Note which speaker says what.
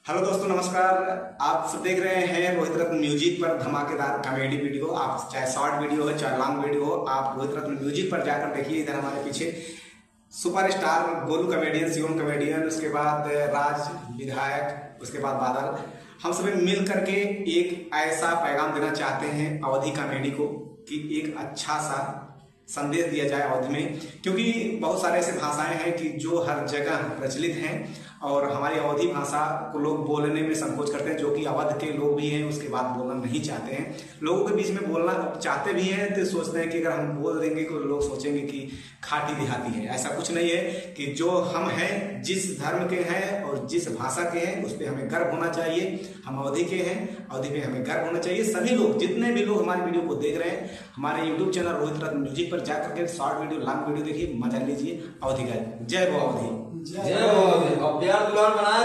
Speaker 1: Hello दोस्तों, नमस्कार। आप सब देख रहे हैं रोहित रत्न म्यूजिक पर धमाकेदार कॉमेडी वीडियो। आप चाहे शॉर्ट वीडियो हो चाहे लॉन्ग वीडियो हो, आप रोहित रत्न म्यूजिक पर जाकर देखिए। इधर हमारे पीछे superstar Golu comedian, Shivam comedian, उसके बाद राज विधायक, उसके बाद बादल, हम सभी मिल करके एक ऐसा पैगाम देना चाहते हैं अवधि कॉमेडी को कि एक अच्छा सा संदेश दिया जाए अवधि में, क्योंकि बहुत सारे ऐसे भाषाएं हैं कि जो हर जगह प्रचलित हैं और हमारी अवधि भाषा को लोग बोलने में संकोच करते हैं, जो कि अवध के लोग भी हैं उसके बाद बोलना नहीं चाहते हैं। लोगों के बीच में बोलना चाहते भी हैं तो सोचते हैं कि अगर हम बोल देंगे तो लोग सोचेंगे कि खाटी देहाती है। ऐसा कुछ नहीं है कि जो हम हैं, जिस धर्म के हैं और जिस भाषा के हैं उस पर हमें गर्व होना चाहिए। हम अवधि के हैं, अवधि पे हमें गर्व होना चाहिए। सभी लोग, जितने भी लोग हमारे वीडियो को देख रहे हैं, हमारे यूट्यूब चैनल रोहित रत्न म्यूजिक पर जाकर के शॉर्ट वीडियो, लॉन्ग वीडियो देखिए, मजा लीजिए। अवधि का जय हो, अवधि
Speaker 2: जय हो। और प्यार दुलार बनाए